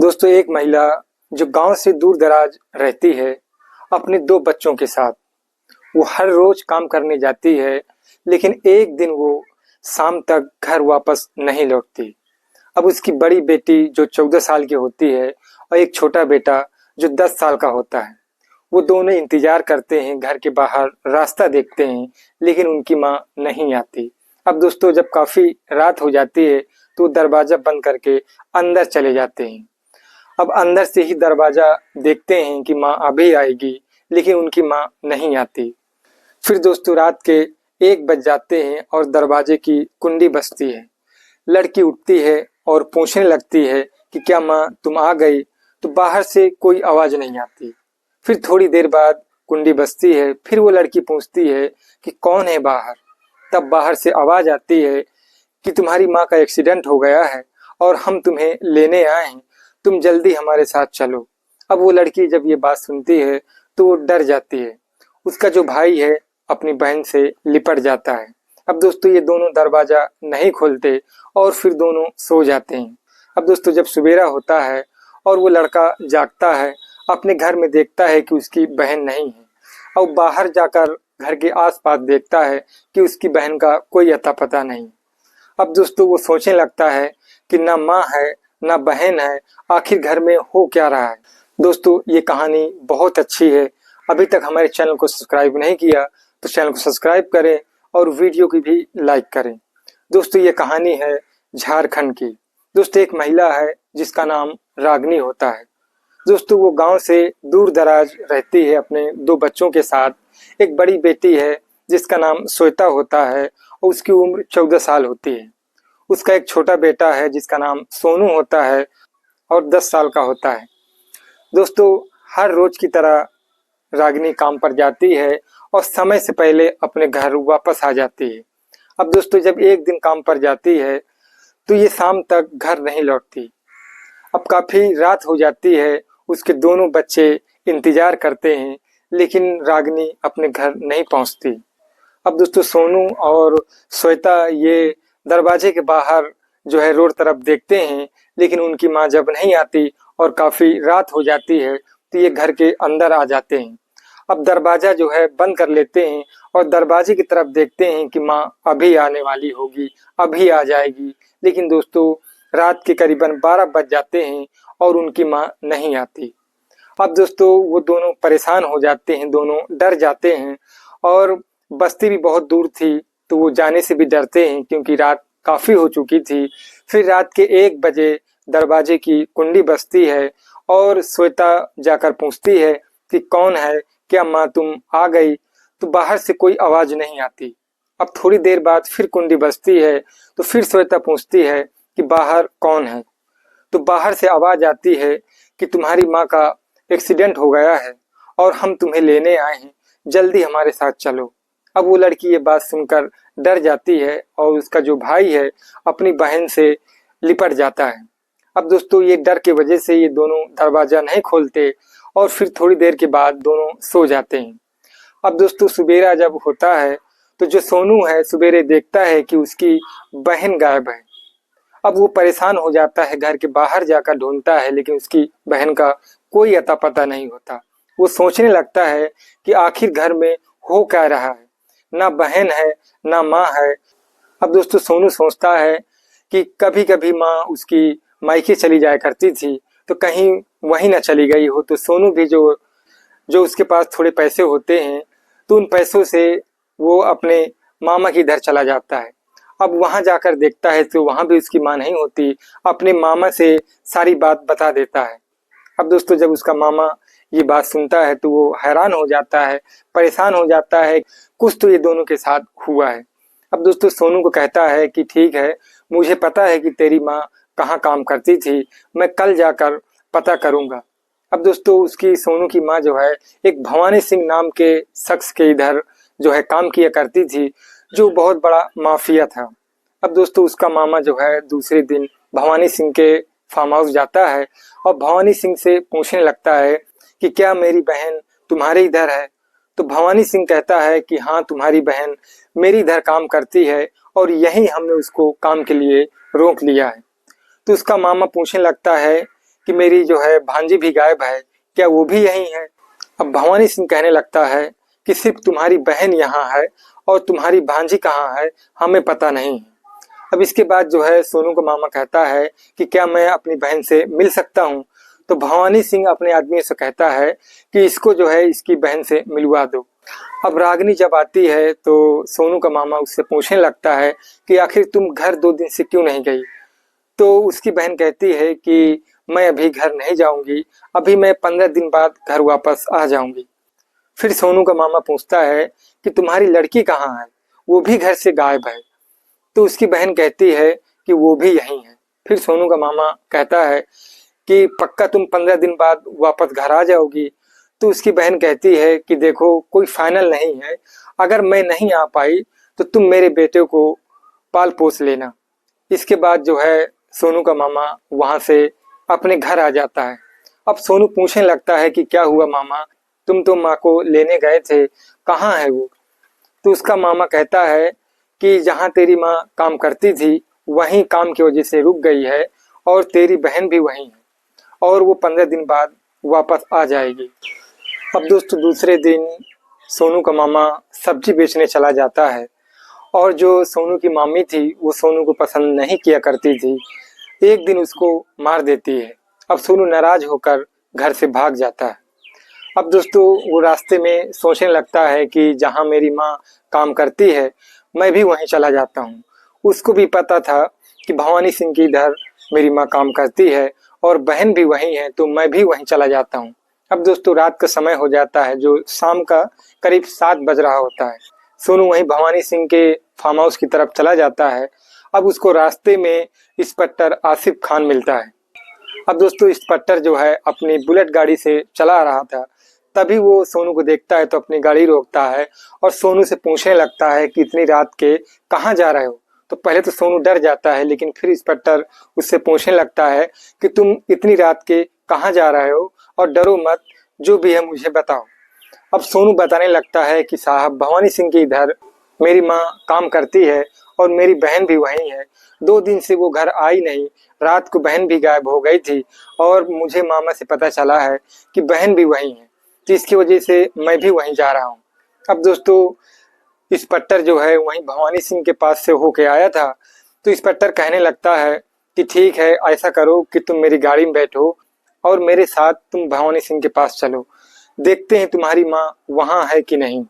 दोस्तों, एक महिला जो गांव से दूर दराज रहती है अपने 2 बच्चों के साथ। वो हर रोज काम करने जाती है, लेकिन एक दिन वो शाम तक घर वापस नहीं लौटती। अब उसकी बड़ी बेटी जो 14 साल की होती है और एक छोटा बेटा जो 10 साल का होता है, वो दोनों इंतजार करते हैं, घर के बाहर रास्ता देखते हैं, लेकिन उनकी माँ नहीं आती। अब दोस्तों, जब काफी रात हो जाती है तो दरवाजा बंद करके अंदर चले जाते हैं। अब अंदर से ही दरवाजा देखते हैं कि माँ अभी आएगी, लेकिन उनकी माँ नहीं आती। फिर दोस्तों, रात के 1 बज जाते हैं और दरवाजे की कुंडी बजती है। लड़की उठती है और पूछने लगती है कि क्या माँ तुम आ गई? तो बाहर से कोई आवाज नहीं आती। फिर थोड़ी देर बाद कुंडी बजती है, फिर वो लड़की पूछती है कि कौन है बाहर? तब बाहर से आवाज आती है कि तुम्हारी माँ का एक्सीडेंट हो गया है और हम तुम्हें लेने आए हैं, तुम जल्दी हमारे साथ चलो। अब वो लड़की जब ये बात सुनती है तो वो डर जाती है। उसका जो भाई है अपनी बहन से लिपट जाता है। अब दोस्तों, ये दोनों दरवाजा नहीं खोलते और फिर दोनों सो जाते हैं। अब दोस्तों, जब सवेरा होता है और वो लड़का जागता है, अपने घर में देखता है कि उसकी बहन नहीं है और बाहर जाकर घर के आसपास देखता है कि उसकी बहन का कोई अता पता नहीं। अब दोस्तों, वो सोचने लगता है कि ना माँ है ना बहन है, आखिर घर में हो क्या रहा है। दोस्तों, ये कहानी बहुत अच्छी है। अभी तक हमारे चैनल को सब्सक्राइब नहीं किया तो चैनल को सब्सक्राइब करें और वीडियो की भी लाइक करें। दोस्तों, ये कहानी है झारखंड की। दोस्तों, एक महिला है जिसका नाम रागनी होता है। दोस्तों, वो गांव से दूर दराज रहती है अपने 2 बच्चों के साथ। एक बड़ी बेटी है जिसका नाम श्वेता होता है और उसकी उम्र 14 साल होती है। उसका एक छोटा बेटा है जिसका नाम सोनू होता है और 10 साल का होता है। दोस्तों, हर रोज की तरह रागिनी काम पर जाती है और समय से पहले अपने घर वापस आ जाती है। अब दोस्तों, जब एक दिन काम पर जाती है तो ये शाम तक घर नहीं लौटती। अब काफी रात हो जाती है, उसके दोनों बच्चे इंतजार करते हैं, लेकिन रागिनी अपने घर नहीं पहुंचती। अब दोस्तों, सोनू और श्वेता ये दरवाजे के बाहर जो है रोड तरफ देखते हैं, लेकिन उनकी माँ जब नहीं आती और काफी रात हो जाती है तो ये घर के अंदर आ जाते हैं। अब दरवाजा जो है बंद कर लेते हैं और दरवाजे की तरफ देखते हैं कि माँ अभी आने वाली होगी, अभी आ जाएगी। लेकिन दोस्तों, रात के करीबन 12 बज जाते हैं और उनकी माँ नहीं आती। अब दोस्तों, वो दोनों परेशान हो जाते हैं, दोनों डर जाते हैं और बस्ती भी बहुत दूर थी तो वो जाने से भी डरते हैं क्योंकि रात काफी हो चुकी थी। फिर रात के 1 बजे दरवाजे की कुंडी बजती है और श्वेता जाकर पूछती है कि कौन है, क्या माँ तुम आ गई? तो बाहर से कोई आवाज नहीं आती। अब थोड़ी देर बाद फिर कुंडी बजती है तो फिर श्वेता पूछती है कि बाहर कौन है? तो बाहर से आवाज आती है कि तुम्हारी माँ का एक्सीडेंट हो गया है और हम तुम्हें लेने आए हैं, जल्दी हमारे साथ चलो। अब वो लड़की ये बात सुनकर डर जाती है और उसका जो भाई है अपनी बहन से लिपट जाता है। अब दोस्तों, ये डर के वजह से ये दोनों दरवाजा नहीं खोलते और फिर थोड़ी देर के बाद दोनों सो जाते हैं। अब दोस्तों, सुबेरा जब होता है तो जो सोनू है सुबेरे देखता है कि उसकी बहन गायब है। अब वो परेशान हो जाता है, घर के बाहर जाकर ढूंढता है, लेकिन उसकी बहन का कोई अता पता नहीं होता। वो सोचने लगता है कि आखिर घर में हो क्या रहा है, ना बहन है ना माँ है। अब दोस्तों, सोनू सोचता है कि कभी कभी माँ उसकी मायके चली जाया करती थी, तो कहीं वहीं ना चली गई हो। तो सोनू भी जो जो उसके पास थोड़े पैसे होते हैं तो उन पैसों से वो अपने मामा के इधर चला जाता है। अब वहां जाकर देखता है तो वहां भी उसकी माँ नहीं होती। अपने मामा से सारी बात बता देता है। अब दोस्तों, जब उसका मामा ये बात सुनता है तो वो हैरान हो जाता है, परेशान हो जाता है, कुछ तो ये दोनों के साथ हुआ है। अब दोस्तों, सोनू को कहता है कि ठीक है, मुझे पता है कि तेरी माँ कहाँ काम करती थी, मैं कल जाकर पता करूंगा। अब दोस्तों, उसकी सोनू की माँ जो है एक भवानी सिंह नाम के शख्स के इधर जो है काम किया करती थी, जो बहुत बड़ा माफिया था। अब दोस्तों, उसका मामा जो है दूसरे दिन भवानी सिंह के फार्म हाउस जाता है और भवानी सिंह से पूछने लगता है कि क्या मेरी बहन तुम्हारे इधर है? तो भवानी सिंह कहता है कि हाँ, तुम्हारी बहन मेरी इधर काम करती है और यही हमने उसको काम के लिए रोक लिया है। तो उसका मामा पूछने लगता है कि मेरी जो है भांजी भी गायब है, क्या वो भी यहीं है? अब भवानी सिंह कहने लगता है कि सिर्फ तुम्हारी बहन यहाँ है और तुम्हारी भांजी कहाँ है हमें पता नहीं है। अब इसके बाद जो है सोनू का मामा कहता है कि क्या मैं अपनी बहन से मिल सकता हूँ? तो भवानी सिंह अपने आदमी से कहता है कि इसको जो है इसकी बहन से मिलवा दो। अब रागिनी जब आती है तो सोनू का मामा उससे पूछने लगता है कि आखिर तुम घर 2 दिन से क्यों नहीं गई? तो उसकी बहन कहती है कि मैं अभी घर नहीं जाऊंगी, अभी मैं 15 दिन बाद घर वापस आ जाऊंगी। फिर सोनू का मामा पूछता है कि तुम्हारी लड़की कहाँ है? वो भी घर से गायब है। तो उसकी बहन कहती है कि वो भी यहीं है। फिर सोनू का मामा कहता है कि पक्का तुम 15 दिन बाद वापस घर आ जाओगी? तो उसकी बहन कहती है कि देखो कोई फाइनल नहीं है, अगर मैं नहीं आ पाई तो तुम मेरे बेटे को पाल पोस लेना। इसके बाद जो है सोनू का मामा वहां से अपने घर आ जाता है। अब सोनू पूछने लगता है कि क्या हुआ मामा, तुम तो माँ को लेने गए थे, कहाँ है वो? तो उसका मामा कहता है कि जहाँ तेरी माँ काम करती थी वहीं काम की वजह से रुक गई है और तेरी बहन भी वहीं है और वो 15 दिन बाद वापस आ जाएगी। अब दोस्तों दूसरे दिन सोनू का मामा सब्जी बेचने चला जाता है और जो सोनू की मामी थी वो सोनू को पसंद नहीं किया करती थी, एक दिन उसको मार देती है। अब सोनू नाराज होकर घर से भाग जाता है। अब दोस्तों वो रास्ते में सोचने लगता है कि जहाँ मेरी माँ काम करती है मैं भी वहीं चला जाता हूँ। उसको भी पता था कि भवानी सिंह की इधर मेरी माँ काम करती है और बहन भी वहीं है, तो मैं भी वहीं चला जाता हूँ। अब दोस्तों रात का समय हो जाता है, जो शाम का करीब 7 बज रहा होता है। सोनू वहीं भवानी सिंह के फार्म हाउस की तरफ चला जाता है। अब उसको रास्ते में इंस्पेक्टर आसिफ खान मिलता है। अब दोस्तों इंस्पेक्टर जो है अपनी बुलेट गाड़ी से चला रहा था, तभी वो सोनू को देखता है तो अपनी गाड़ी रोकता है और सोनू से पूछने लगता है कि इतनी रात के कहाँ जा रहे हो? तो पहले तो सोनू डर जाता है, लेकिन फिर इंस्पेक्टर उससे पूछने लगता है कि तुम इतनी रात के कहाँ जा रहे हो और डरो मत, जो भी है मुझे बताओ। अब सोनू बताने लगता है कि साहब भवानी सिंह के इधर मेरी माँ काम करती है और मेरी बहन भी वहीं है, 2 दिन से वो घर आई नहीं, रात को बहन भी गायब हो गई थी और मुझे मामा से पता चला है कि बहन भी वहीं है, तो इसकी वजह से मैं भी वहीं जा रहा हूँ। अब दोस्तों इंस्पेक्टर जो है वहीं भवानी सिंह के पास से होके आया था, तो इंस्पेक्टर कहने लगता है कि ठीक है, ऐसा करो कि तुम मेरी गाड़ी में बैठो और मेरे साथ तुम भवानी सिंह के पास चलो, देखते हैं तुम्हारी माँ वहाँ है कि नहीं।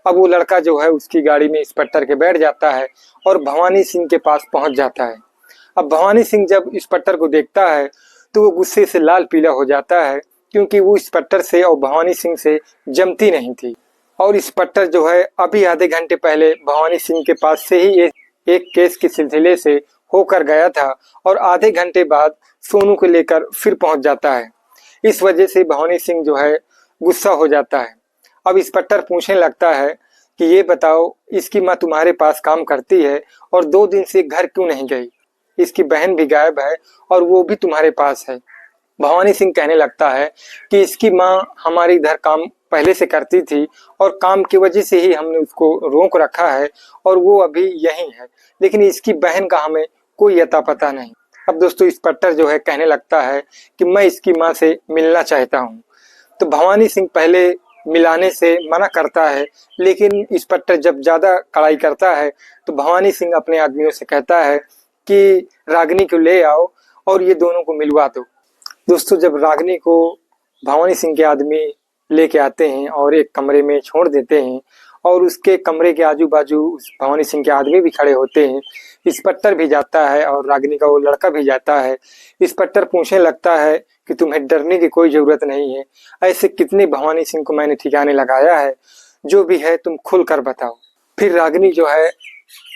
अब वो लड़का जो है उसकी गाड़ी में इंस्पेक्टर के बैठ जाता है और भवानी सिंह के पास पहुंच जाता है। अब भवानी सिंह जब इंस्पेक्टर को देखता है तो वो गुस्से से लाल पीला हो जाता है, क्योंकि वो इंस्पेक्टर से और भवानी सिंह से जमती नहीं थी। और इंस्पेक्टर जो है अभी आधे घंटे पहले भवानी सिंह के पास से ही एक केस के सिलसिले से होकर गया था और आधे घंटे बाद सोनू को लेकर फिर पहुंच जाता है। इस वजह से भवानी सिंह जो है गुस्सा हो जाता है। अब इंस्पेक्टर पूछने लगता है कि ये बताओ, इसकी माँ तुम्हारे पास काम करती है और 2 दिन से घर क्यों नहीं गई? इसकी बहन भी गायब है और वो भी तुम्हारे पास है। भवानी सिंह कहने लगता है कि इसकी माँ हमारे इधर काम पहले से करती थी और काम की वजह से ही हमने उसको रोक रखा है और वो अभी यहीं है, लेकिन इसकी बहन का हमें कोई अता पता नहीं। अब दोस्तों इंस्पेक्टर जो है कहने लगता है कि मैं इसकी माँ से मिलना चाहता हूँ। तो भवानी सिंह पहले मिलाने से मना करता है, लेकिन इंस्पेक्टर जब ज्यादा कड़ाई करता है तो भवानी सिंह अपने आदमियों से कहता है कि रागिनी को ले आओ और ये दोनों को मिलवा दो। दोस्तों जब रागिनी को भवानी सिंह के आदमी लेके आते हैं और एक कमरे में छोड़ देते हैं और उसके कमरे के आजू बाजू भवानी सिंह के आदमी भी खड़े होते हैं, इंस्पेक्टर भी जाता है और रागिनी का वो लड़का भी जाता है। इंस्पेक्टर पूछने लगता है कि तुम्हें डरने की कोई जरूरत नहीं है, ऐसे कितने भवानी सिंह को मैंने ठिकाने लगाया है, जो भी है तुम खुल कर बताओ। फिर रागिनी जो है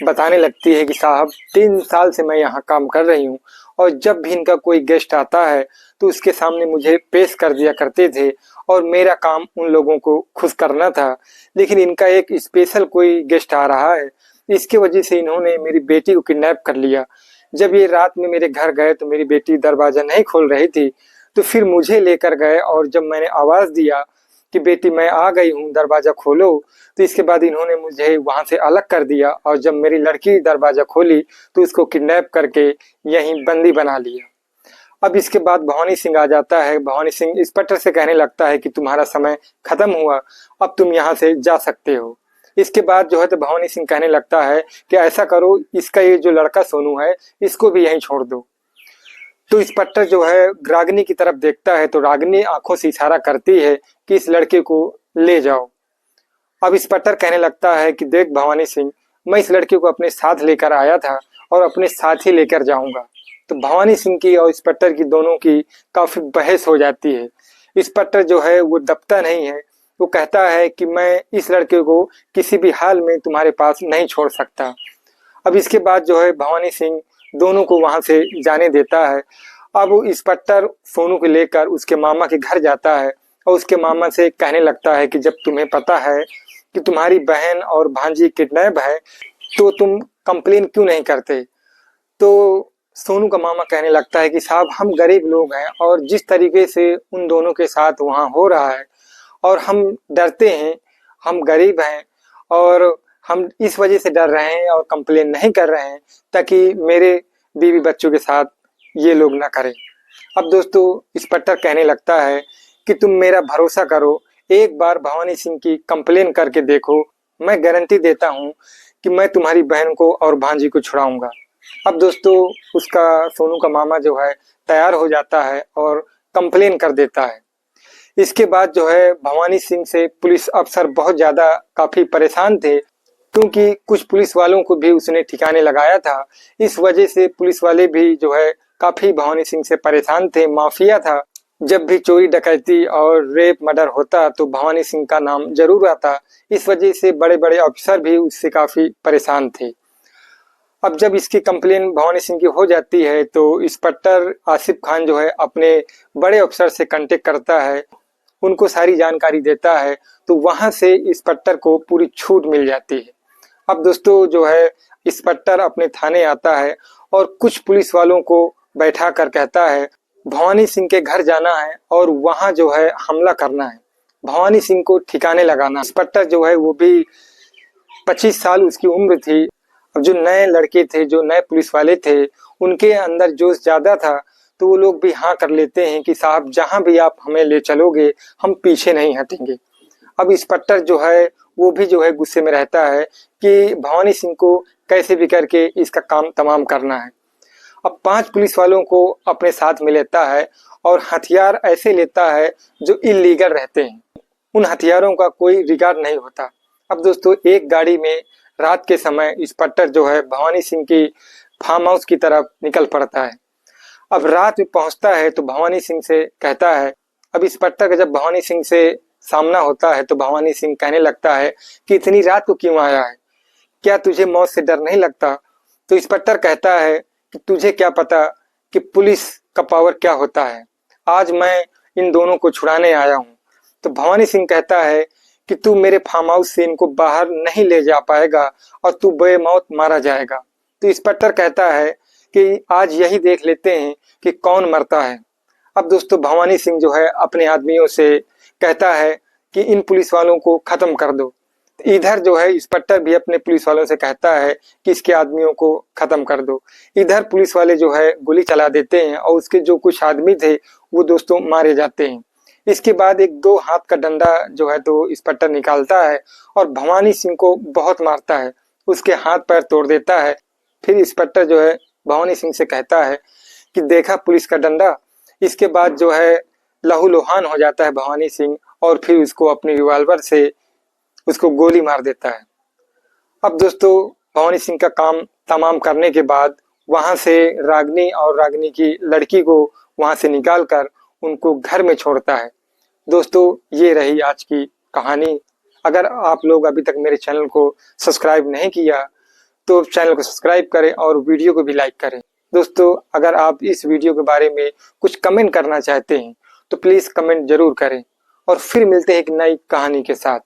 बताने लगती है कि साहब 3 साल से मैं यहाँ काम कर रही हूँ और जब भी इनका कोई गेस्ट आता है तो उसके सामने मुझे पेश कर दिया करते थे और मेरा काम उन लोगों को खुश करना था, लेकिन इनका एक स्पेशल कोई गेस्ट आ रहा है, इसकी वजह से इन्होंने मेरी बेटी को किडनैप कर लिया। जब ये रात में मेरे घर गए तो मेरी बेटी दरवाजा नहीं खोल रही थी, तो फिर मुझे लेकर गए और जब मैंने आवाज दिया कि बेटी मैं आ गई हूँ दरवाजा खोलो, तो इसके बाद इन्होंने मुझे वहां से अलग कर दिया और जब मेरी लड़की दरवाजा खोली तो उसको किडनैप करके यहीं बंदी बना लिया। अब इसके बाद भवानी सिंह आ जाता है। भवानी सिंह इंस्पेक्टर से कहने लगता है कि तुम्हारा समय खत्म हुआ, अब तुम यहाँ से जा सकते हो। इसके बाद जो है तो भवानी सिंह कहने लगता है कि ऐसा करो, इसका ये जो लड़का सोनू है इसको भी यहीं छोड़ दो। तो इंस्पेक्टर जो है रागिनी की तरफ देखता है तो रागिनी आंखों से इशारा करती है कि इस लड़के को ले जाओ। अब इंस्पेक्टर कहने लगता है कि देख भवानी सिंह, मैं इस लड़के को अपने साथ लेकर आया था और अपने साथ ही लेकर जाऊंगा। तो भवानी सिंह की और इंस्पेक्टर की दोनों की काफी बहस हो जाती है। इंस्पेक्टर जो है वो दबता नहीं है, वो कहता है कि मैं इस लड़के को किसी भी हाल में तुम्हारे पास नहीं छोड़ सकता। अब इसके बाद जो है भवानी सिंह दोनों को वहां से जाने देता है। अब वो इंस्पेक्टर सोनू को लेकर उसके मामा के घर जाता है और उसके मामा से कहने लगता है कि जब तुम्हें पता है कि तुम्हारी बहन और भांजी किडनैप है तो तुम कंप्लेन क्यों नहीं करते। तो सोनू का मामा कहने लगता है कि साहब हम गरीब लोग हैं और जिस तरीके से उन दोनों के साथ वहाँ हो रहा है और हम डरते हैं, हम गरीब हैं और हम इस वजह से डर रहे हैं और कंप्लेन नहीं कर रहे हैं ताकि मेरे बीवी बच्चों के साथ ये लोग ना करें। अब दोस्तों इंस्पेक्टर कहने लगता है कि तुम मेरा भरोसा करो, एक बार भवानी सिंह की कंप्लेन करके देखो, मैं गारंटी देता हूँ कि मैं तुम्हारी बहन को और भांजी को छुड़ाऊंगा। अब दोस्तों उसका सोनू का मामा जो है तैयार हो जाता है और कंप्लेन कर देता है। इसके बाद जो है भवानी सिंह से पुलिस अफसर बहुत ज्यादा काफी परेशान थे क्योंकि कुछ पुलिस वालों को भी उसने ठिकाने लगाया था। इस वजह से पुलिस वाले भी जो है काफी भवानी सिंह से परेशान थे। माफिया था, जब भी चोरी डकैती और रेप मर्डर होता तो भवानी सिंह का नाम जरूर आता। इस वजह से बड़े बड़े अफसर भी उससे काफी परेशान थे। अब जब इसकी कंप्लेन भवानी सिंह की हो जाती है तो इंस्पेक्टर आसिफ खान जो है अपने बड़े अफसर से कांटेक्ट करता है, उनको सारी जानकारी देता है, तो वहां से इंस्पेक्टर को पूरी छूट मिल जाती है। अब दोस्तों जो है इंस्पेक्टर अपने थाने आता है और कुछ पुलिस वालों को बैठा कर कहता है भवानी सिंह के घर जाना है और वहां जो है हमला करना है, भवानी सिंह को ठिकाने लगाना। इंस्पेक्टर जो है वो भी 25 साल उसकी उम्र थी। अब जो नए लड़के थे, जो नए पुलिस वाले थे, उनके अंदर जोश ज्यादा था, तो वो लोग भी हाँ कर लेते हैं कि साहब जहां भी आप हमें ले चलोगे हम पीछे नहीं हटेंगे। अब इंस्पेक्टर जो है वो भी जो है गुस्से में रहता है कि भवानी सिंह को कैसे भी करके इसका काम तमाम करना है। अब 5 पुलिस वालों को अपने साथ में लेता है और हथियार ऐसे लेता है जो इलीगल रहते हैं, उन हथियारों का कोई रिकॉर्ड नहीं होता। अब दोस्तों एक गाड़ी में रात के समय इंस्पेक्टर जो है भवानी सिंह की फार्म हाउस की तरफ निकल पड़ता है। अब रात में पहुंचता है तो भवानी सिंह से कहता है, अब इंस्पेक्टर का जब भवानी सिंह से सामना होता है तो भवानी सिंह कहने लगता है कि इतनी रात को क्यों आया है, क्या तुझे मौत से डर नहीं लगता। तो इंस्पेक्टर कहता है कि तुझे क्या पता कि पुलिस का पावर क्या होता है, आज मैं इन दोनों को छुड़ाने आया हूँ। तो भवानी सिंह कहता है कि तू मेरे फार्म हाउस से इनको बाहर नहीं ले जा पाएगा और तू बेमौत मारा जाएगा। तो इंस्पेक्टर कहता है कि आज यही देख लेते हैं कि कौन मरता है। अब दोस्तों भवानी सिंह जो है अपने आदमियों से कहता है कि इन पुलिस वालों को खत्म कर दो। इधर जो है इंस्पेक्टर भी अपने पुलिस वालों से कहता है कि इसके आदमियों को खत्म कर दो। इधर पुलिस वाले जो है गोली चला देते हैं और उसके जो कुछ आदमी थे वो दोस्तों मारे जाते हैं। इसके बाद एक 2 हाथ का डंडा जो है तो इंस्पेक्टर निकालता है और भवानी सिंह को बहुत मारता है, उसके हाथ पैर तोड़ देता है। फिर इंस्पेक्टर जो है भवानी सिंह से कहता है कि देखा पुलिस का डंडा। इसके बाद जो है लहूलुहान हो जाता है भवानी सिंह और फिर उसको अपनी रिवॉल्वर से उसको गोली मार देता है। अब दोस्तों भवानी सिंह का काम तमाम करने के बाद वहां से रागिनी और रागिनी की लड़की को वहां से निकालकर उनको घर में छोड़ता है। दोस्तों ये रही आज की कहानी। अगर आप लोग अभी तक मेरे चैनल को सब्सक्राइब नहीं किया तो चैनल को सब्सक्राइब करें और वीडियो को भी लाइक करें। दोस्तों अगर आप इस वीडियो के बारे में कुछ कमेंट करना चाहते हैं तो प्लीज कमेंट जरूर करें और फिर मिलते हैं एक नई कहानी के साथ।